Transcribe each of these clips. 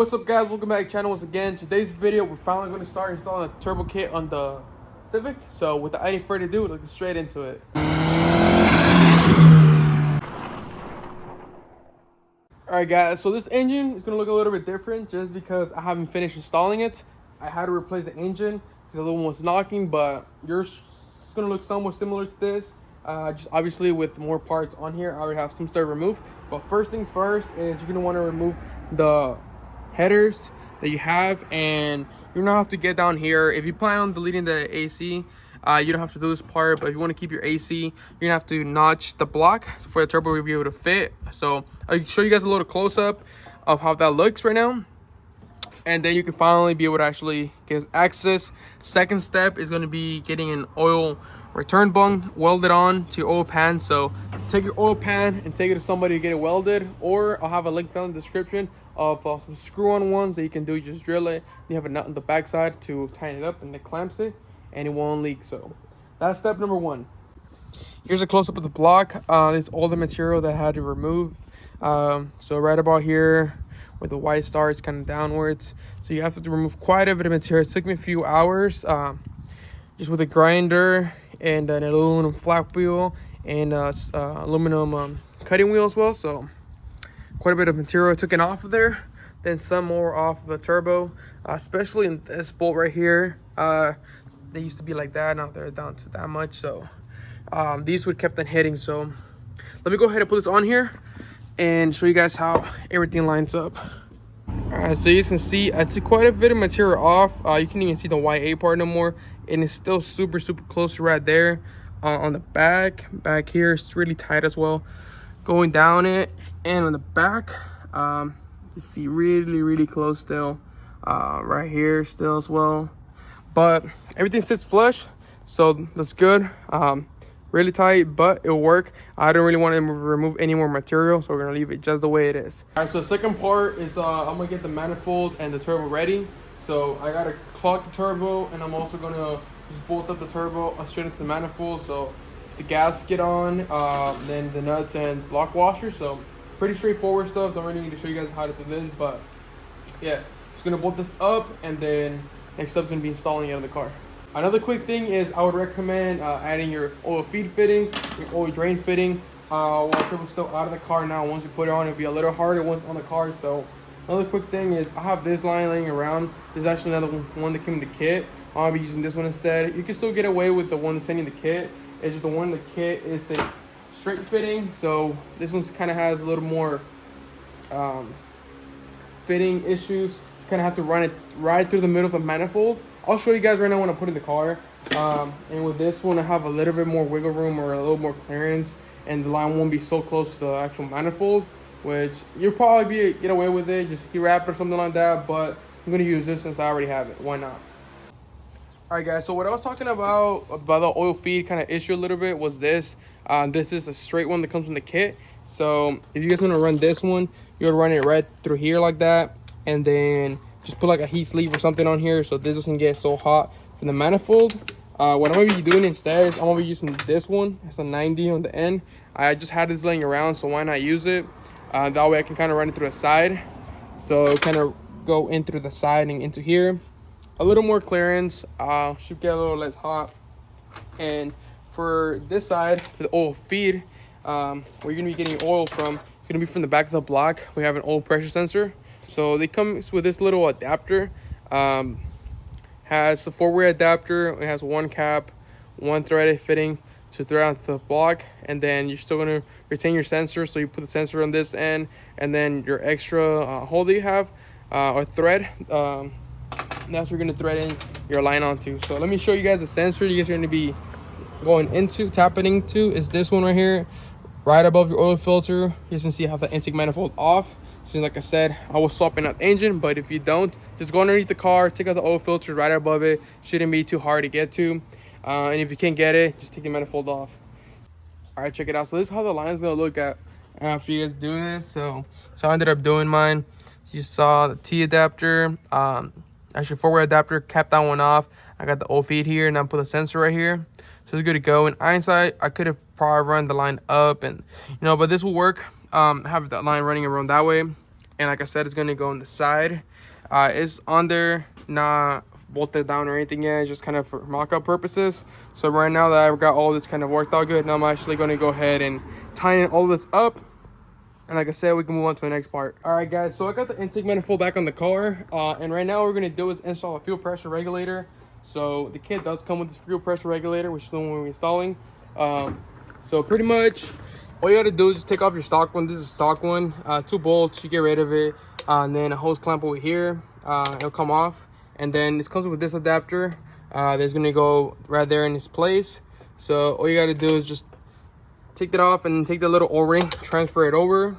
what's up guys, welcome back to the channel once again. Today's video, we're finally going to start installing a turbo kit on the Civic. So without any further ado, let's get straight into it. Alright guys, so this engine is going to look a little bit different just because I haven't finished installing it. I had to replace the engine because the other one was knocking, but yours is going to look somewhat similar to this. Just obviously with more parts on here. I already have some stuff removed, but first things first is you're going to want to remove the headers that you have, and you're gonna have to get down here. If you plan on deleting the AC, you don't have to do this part, but if you want to keep your AC, you're gonna have to notch the block for the turbo to be able to fit. So I'll show you guys a little close-up of how that looks right now, and then you can finally be able to actually get access. Second step is going to be getting an oil return bung welded on to your oil pan. So take your oil pan and take it to somebody to get it welded, or I'll have a link down in the description of some screw-on ones that you can do. You just drill it, you have a nut on the backside to tighten it up, and it clamps it and it won't leak. So that's step number one. Here's a close-up of the block. This is all the material that I had to remove. So right about here where the white star is kind of downwards, so you have to remove quite a bit of material. It took me a few hours just with a grinder and an aluminum flap wheel and aluminum cutting wheel as well. So quite a bit of material taken off of there, then some more off of the turbo, especially in this bolt right here. They used to be like that, now they're down to that much. So these would kept on hitting. So let me go ahead and put this on here and show you guys how everything lines up. All right, so you can see I took quite a bit of material off. You can't even see the white A part no more, and it's still super close right there. On the back here, it's really tight as well. Going down it and on the back, you see really close still. Right here still as well, but everything sits flush, so that's good. Really tight, but it'll work. I don't really want to remove any more material, so we're gonna leave it just the way it is. All right, so the second part is I'm gonna get the manifold and the turbo ready. So I gotta clock the turbo, and I'm also gonna just bolt up the turbo straight into the manifold. So the gasket on, then the nuts and block washer. So pretty straightforward stuff. Don't really need to show you guys how to do this, but yeah, just gonna bolt this up, and then next step is gonna be installing it on the car. Another quick thing is I would recommend adding your oil feed fitting, your oil drain fitting, while the turbo's still out of the car. Now once you put it on, it'll be a little harder once on the car. So another quick thing is I have this line laying around. There's actually another one that came in the kit. I'll be using this one instead. You can still get away with the one that's sending the kit. It's just the one in the kit is a straight fitting, so this one kind of has a little more fitting issues. You kind of have to run it right through the middle of the manifold. I'll show you guys right now when I put in the car. And with this one, I have a little bit more wiggle room, or a little more clearance, and the line won't be so close to the actual manifold, which you'll probably get away with it, just wrap or something like that. But I'm gonna use this since I already have it. Why not? All right guys, so what I was talking about the oil feed kind of issue a little bit was this. This is a straight one that comes from the kit. So if you guys want to run this one, you'll run it right through here like that, and then just put like a heat sleeve or something on here so this doesn't get so hot from the manifold. What I'm gonna be doing instead is I'm gonna be using this one. It's a 90 on the end. I just had this laying around, so why not use it? That way I can kind of run it through the side, so it'll kind of go in through the side and into here. A little more clearance, should get a little less hot. And for this side, for the oil feed, where you're gonna be getting oil from, it's gonna be from the back of the block. We have an oil pressure sensor. So they come with this little adapter. Has a 4-way adapter. It has one cap, one threaded fitting to thread onto the block, and then you're still gonna retain your sensor. So you put the sensor on this end, and then your extra hole that you have, or thread. That's where you're gonna thread in your line onto. So let me show you guys the sensor you guys are gonna be going into, tapping into, is this one right here, right above your oil filter. You can see I have the intake manifold off. So like I said, I was swapping out the engine, but if you don't, just go underneath the car, take out the oil filter right above it. Shouldn't be too hard to get to. And if you can't get it, just take the manifold off. All right, check it out. So this is how the line is gonna look at after you guys do this. So I ended up doing mine. You saw the T adapter, actually 4-way adapter, capped that one off. I got the oil feed here, and I put the sensor right here. So it's good to go. In hindsight, I could have probably run the line up, and but this will work. Have that line running around that way, and like I said, it's gonna go on the side. It's on there, not bolted down or anything yet. It's just kind of for mock-up purposes. So right now that I've got all this kind of worked out good, now I'm actually gonna go ahead and tighten all this up. And like I said, we can move on to the next part. All right, guys, so I got the intake manifold back on the car. And right now what we're gonna do is install a fuel pressure regulator. So the kit does come with this fuel pressure regulator, which is the one we're installing. So pretty much all you gotta do is just take off your stock one. This is a stock one. 2 bolts, you get rid of it. And then a hose clamp over here, it'll come off. And then this comes with this adapter. That's gonna go right there in its place. So all you gotta do is just take that off and take the little O-ring, transfer it over,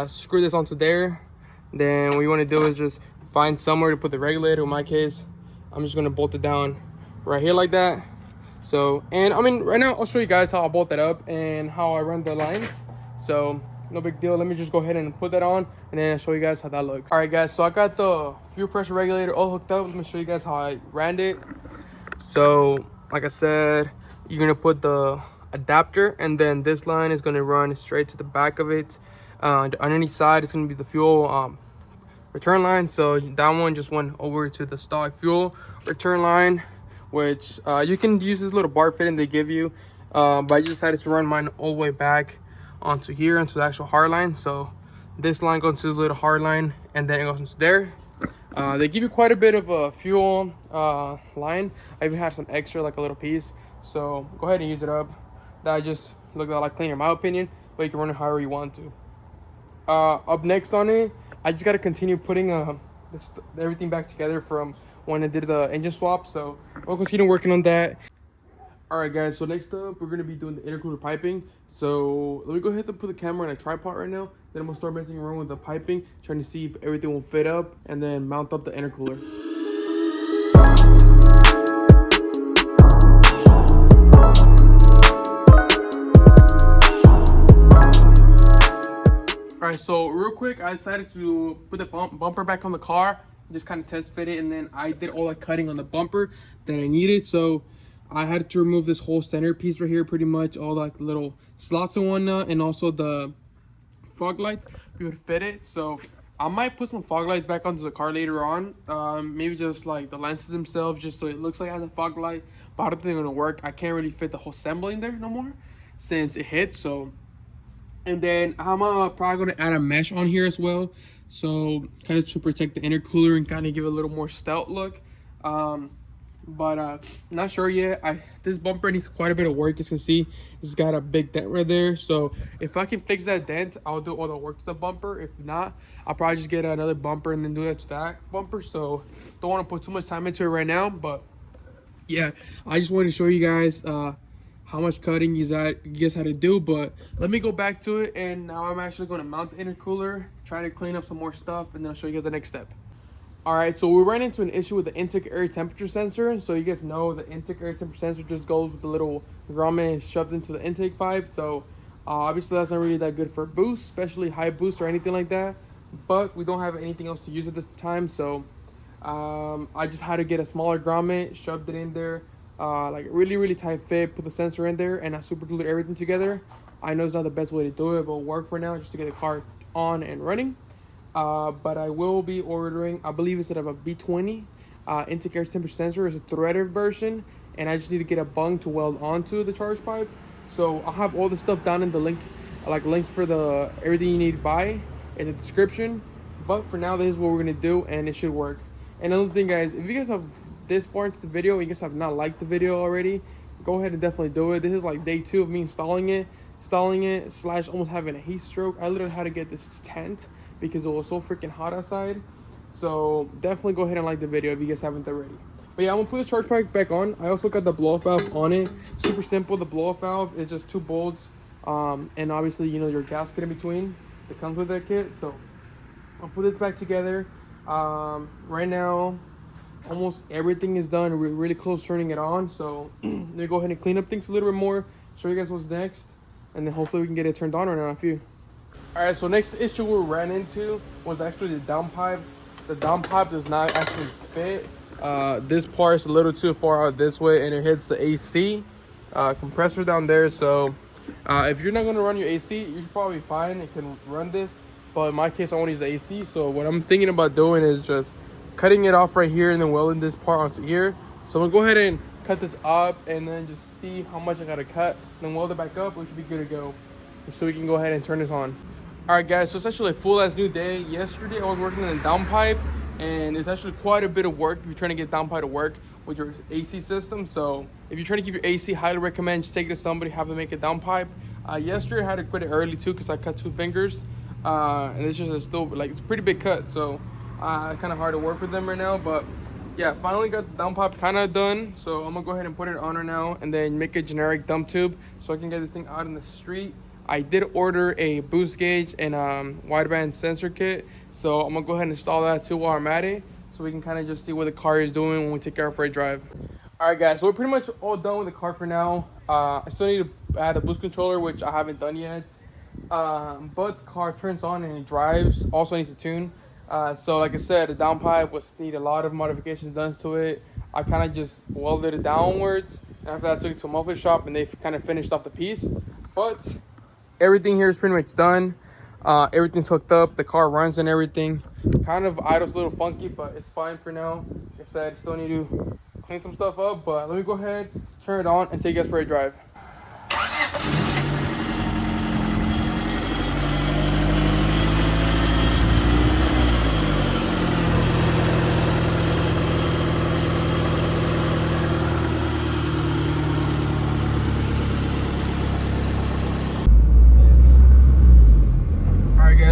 screw this onto there. Then what you want to do is just find somewhere to put the regulator. In my case, I'm just going to bolt it down right here like that. So, and I mean, right now I'll show you guys how I bolt that up and how I run the lines. So no big deal. Let me just go ahead and put that on, and then I'll show you guys how that looks. All right, guys, so I got the fuel pressure regulator all hooked up. Let me show you guys how I ran it. So like I said, you're going to put the adapter, and then this line is going to run straight to the back of it. The underneath side is going to be the fuel return line. So that one just went over to the stock fuel return line, which you can use this little bar fitting they give you, but I just decided to run mine all the way back onto here, onto the actual hard line. So this line goes to the little hard line, and then it goes into there. They give you quite a bit of a fuel line. I even had some extra, like a little piece, so go ahead and use it up. That just looked like cleaner in my opinion, but you can run it however you want to. Up next on it, I just got to continue putting everything back together from when I did the engine swap, so we'll continue working on that. All right, guys, so next up we're going to be doing the intercooler piping. So let me go ahead and put the camera in a tripod right now, then I'm going to start messing around with the piping, trying to see if everything will fit up, and then mount up the intercooler. All right, so real quick, I decided to put the bumper back on the car, just kind of test fit it, and then I did all the cutting on the bumper that I needed. So I had to remove this whole center piece right here, pretty much all like little slots and whatnot, and also the fog lights. We would fit it. So I might put some fog lights back onto the car later on, maybe just like the lenses themselves, just so it looks like it has a fog light. But I don't think they're gonna work. I can't really fit the whole assembly in there no more since it hit. So. And then I'm probably going to add a mesh on here as well. So kind of to protect the intercooler and kind of give it a little more stout look. But not sure yet. This bumper needs quite a bit of work. As you can see, it's got a big dent right there. So if I can fix that dent, I'll do all the work to the bumper. If not, I'll probably just get another bumper and then do that to that bumper. So don't want to put too much time into it right now. But yeah, I just wanted to show you guys how much cutting you guys had to do. But let me go back to it, and now I'm actually going to mount the intercooler, try to clean up some more stuff, and then I'll show you guys the next step. All right, so we ran into an issue with the intake air temperature sensor. So you guys know the intake air temperature sensor just goes with the little grommet shoved into the intake pipe. So obviously that's not really that good for boost, especially high boost or anything like that. But we don't have anything else to use at this time, so I just had to get a smaller grommet, shoved it in there, like really tight fit, put the sensor in there, and I super glued everything together. I know it's not the best way to do it, but it'll work for now just to get the car on and running. But I will be ordering, I believe instead of a B20 intake air temperature sensor, is a threaded version, and I just need to get a bung to weld onto the charge pipe. So I'll have all the stuff down in the link, like links for the everything you need to buy in the description. But for now, this is what we're gonna do, and it should work. And another thing, guys, if you guys have this far into the video and you guys have not liked the video already, go ahead and definitely do it. This is like day 2 of me installing it / almost having a heat stroke. I literally had to get this tent because it was so freaking hot outside. So definitely go ahead and like the video if you guys haven't already. But yeah, I'm gonna put the charge pipe back on. I also got the blow-off valve on it. Super simple. The blow-off valve is just 2 bolts, and obviously, you know, your gasket in between that comes with that kit. So I'll put this back together. Right now almost everything is done. We're really close to turning it on, so let me go ahead and clean up things a little bit more, show you guys what's next, and then hopefully we can get it turned on right now in a few. All right, so next issue we ran into was actually the downpipe. The downpipe does not actually fit. This part's a little too far out this way, and it hits the AC compressor down there. So if you're not going to run your AC, you're probably fine. It can run this. but in my case, I want to use the AC. So what I'm thinking about doing is just cutting it off right here and then welding this part onto here. So I'm gonna go ahead and cut this up and then just see how much I gotta cut, and then weld it back up. We should be good to go. So we can go ahead and turn this on. All right, guys. So it's actually a full ass new day. Yesterday I was working in the downpipe, and it's actually quite a bit of work if you're trying to get downpipe to work with your AC system. So if you're trying to keep your AC, highly recommend just take it to somebody, have them make a downpipe. Yesterday I had to quit it early too because I cut 2 fingers, and it's just still like it's a pretty big cut. So kind of hard to work with them right now, but yeah, finally got the downpipe kind of done. So I'm gonna go ahead and put it on her now and then make a generic dump tube so I can get this thing out in the street. I did order a boost gauge and wideband sensor kit, so I'm gonna go ahead and install that too while I'm at it, so we can kind of just see what the car is doing when we take it out for a drive. All right, guys, so we're pretty much all done with the car for now. I still need to add a boost controller, which I haven't done yet, but the car turns on and it drives. Also needs to tune. So like I said, the downpipe need a lot of modifications done to it. I kind of just welded it downwards, and after that I took it to a muffler shop and they kind of finished off the piece. But everything here is pretty much done. Everything's hooked up, the car runs and everything. Kind of idles a little funky, but it's fine for now. Like I said, still need to clean some stuff up, but let me go ahead, turn it on, and take you guys for a drive.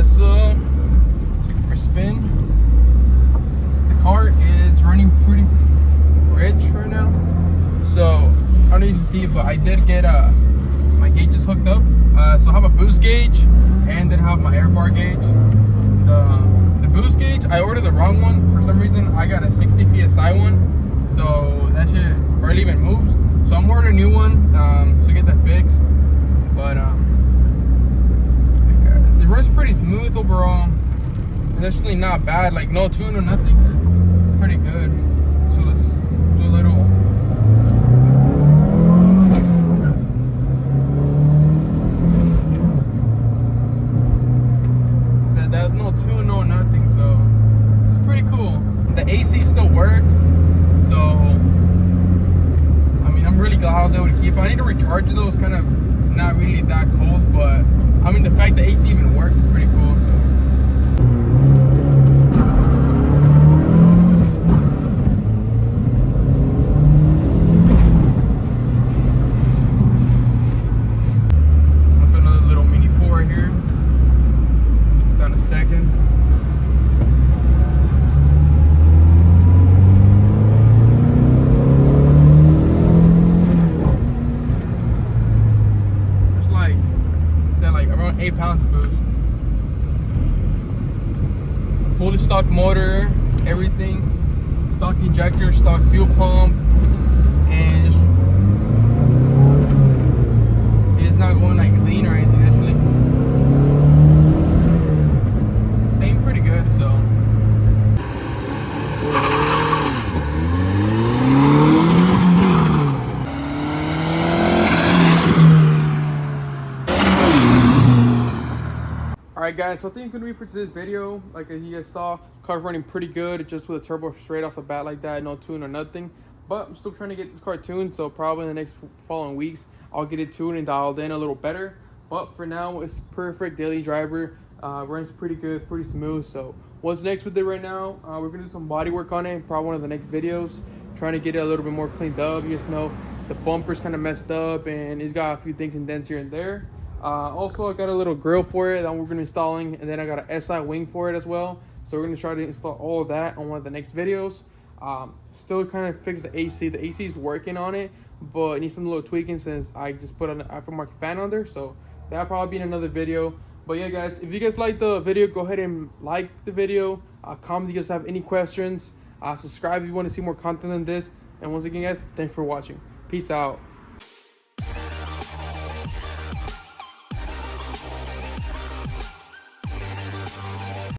So, take it for a spin. The car is running pretty rich right now. So, I don't know if you can see it, but I did get my gauges hooked up. So I have a boost gauge and then have my air bar gauge. The boost gauge, I ordered the wrong one. For some reason, I got a 60 PSI one. So that shit barely even moves. So I'm ordering a new one to get that fixed. But it runs pretty smooth overall. It's actually not bad, like no tune or nothing. Pretty good. So let's do a little. So there's no tune, no nothing. So it's pretty cool. The AC still works. So I mean, I'm really glad I was able to keep it. I need to recharge it though. It's kind of not really that cold, but I mean, the fact that AC even works is pretty cool. So. I'll do another little mini pour here. Down a second. Like around 8 pounds of boost. Fully stock motor, everything, stock injector, stock fuel pump, and it's not going like lean or anything. Actually, staying pretty good. So. Alright guys, so I think it's gonna be for today's video. Like you guys saw, car's running pretty good, just with a turbo straight off the bat like that, no tune or nothing. But I'm still trying to get this car tuned, so probably in the next following weeks I'll get it tuned and dialed in a little better. But for now, it's perfect daily driver. Runs pretty good, pretty smooth. So what's next with it right now? We're gonna do some body work on it, probably one of the next videos. Trying to get it a little bit more cleaned up. You just know the bumper's kind of messed up and it's got a few things in dents here and there. Also, I got a little grill for it that we're going to be installing, and then I got an SI wing for it as well. So we're going to try to install all of that on one of the next videos. Still kind of fix the AC. The AC is working on it, but it needs some little tweaking since I just put an aftermarket fan on there. So that'll probably be in another video. But yeah, guys, if you guys like the video, go ahead and like the video. Comment if you guys have any questions. Subscribe if you want to see more content than this. And once again, guys, thanks for watching. Peace out.